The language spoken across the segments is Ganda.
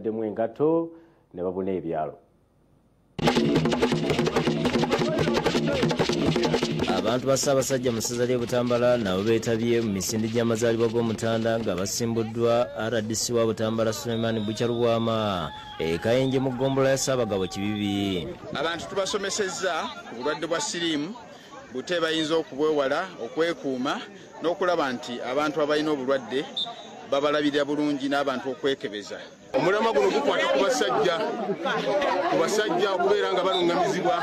bataddemu engato ne babuna ebyalo. Abantu ba Ssaabasajja mu ssaza ly'e Butambala nabo beetabye mu misinde gy'amazaalibwa g'Omutanda nga basimbuddwa RDC wa Butambala Suleiman Bukyalubwama Kayenje mu ggombolola ya Ssaabagabo Kibibi. Abantu tubasomesezza ku bulwadde bwa siriimu bute bayinza okubwewala okwekuuma n'okulaba nti abantu abalina obulwadde babalabirira bulungi n'abantu okwekebeza. Omulamwa guno gukwata ku basajja okubeera nga balungamizibwa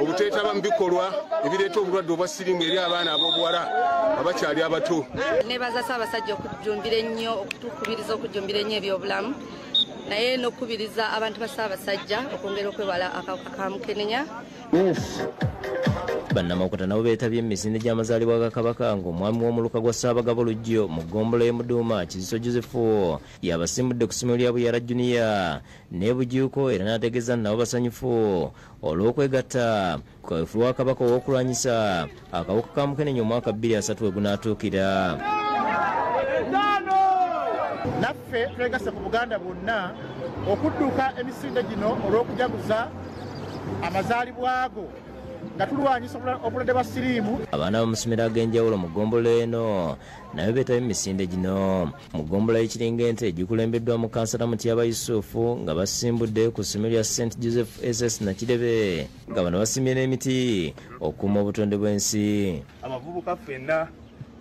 obuteetaba mu bikolwa ebireeta obulwadde obwa siriimu eri abaana ab'obuwala abakyali abato. Nebaza Ssaabasajja okujumbira ennyo okutukubiriza okujumbira ennyo ebyobulamu naye n'okubiriza abantu ba Ssaabasajja okwongera okwewala akawuka ka mukenenya. Bannamawokota nabo beetabye mu misinde gy'amazaalibwa ga Kabaka ng'omwami w'omuluka gwa Ssaabagabo Lujjo mu ggombolola y'e Muduuma Kiziso Joseph yabasimbudde ku ssomero lya Buyara Junior ne Bujuuko era n'ategeeza nabo basanyufu olw'okwegatta ku kaweefube wa Kabaka ow'okulwanyisa akawuka ka mukenenya omwaka 2003 we gunaatuukira. Naffe twegase ku Buganda bwonna okudduka emisinde gino olw'okujaguza amazaalibwa ago nga tulwanyisa obulwadde bwa siriimu. Abaana b'amasomero ag'enjawulo mu ggombolola eno nayo beetabye mu misinde gino. Mu ggombolola y'Ekiringente gikulembeddwa mu kansala Mutyaba Yusufu nga basimbudde ku ssomero lya St Joseph SS Nakirebe nga bano basimbye n'emiti okukuuma obutonde bw'ensi. Abavubuka ffenna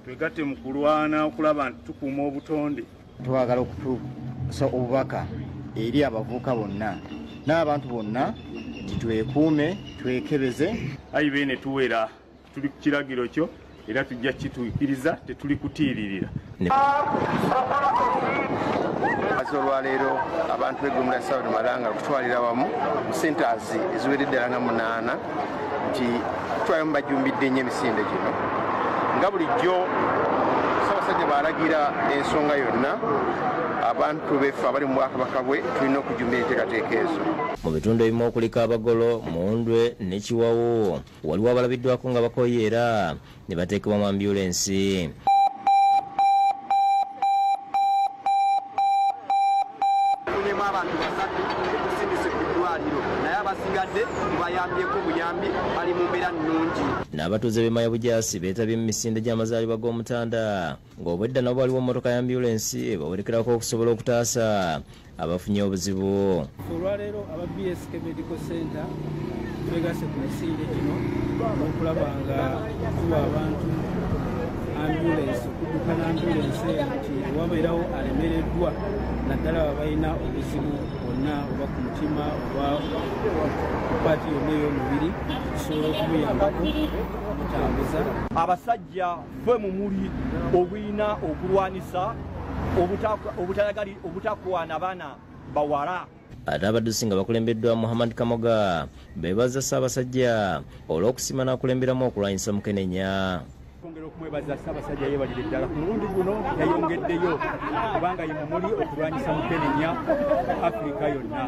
twegatte mu kulwana okulaba nti tukuuma obutonde. Twagala okutuusa obubaka eri abavubuka bonna n'abantu bonna twekuume twekebeze. Ayi beene tuwera tuli ku kiragiro kyo era tujja kituukiriza tetuli kutiiririra. Olwaleero abantu b'eggomero lya South Malanga okutwalira wamu mu centers eziweredde ddala nga 8 nti twalamu bajumbidde nnyo emisinde gino nga bulijjo Ssaabasajja bw'alagira ensonga yonna abantu beffe abali mu Bwakabaka bwe tulina okujumbira enteekateeka ezo. Mu bitundu ebimu okuliko Abagolo, Mundwe ne Kiwawu waliwo abalabiddwako nga bakoyeera ne bateekebwa mu ambyulensi. Tulimu abantu basatu tusindise ku ddwaliro naye abasigadde tubayambyeko obuyambi bali mu mbeera nnungi. N'abatuuze b'e Maya Bujaasi beetabye mu misinde gy'amazaalibwa g'Omutanda ng'obwedda nabo waliwo mmotoka ya ambyulensi bawerekerako okusobola okutaasa abafunye obuzibu. Olwaleero aba BSK Medical Center twegase ku misinde gino okulaba nga tuwa abantu ambulensi okudduka n'ambulensi nti wabeerawo alemereddwa naddala babalina obuzibu bwonna oba ku mutima oba paati yonna ey'omubiri tusobola okumuyambako omutambuza. Abasajja ffe mu muli obulina okulwanisa obutakwana baana bawala. Ate abaddusi nga bakulembeddwa Muhammad Kamoga beebaza Ssaabasajja olw'okusima n'akulemberamu okulwanyisa mukenenya. Twongera okumwebaza Ssaabasajja yeebalire ddala ku mulundi guno yayongeddeyo kubanga ye mu muli okulwanyisa mukenenya Afrika yonna.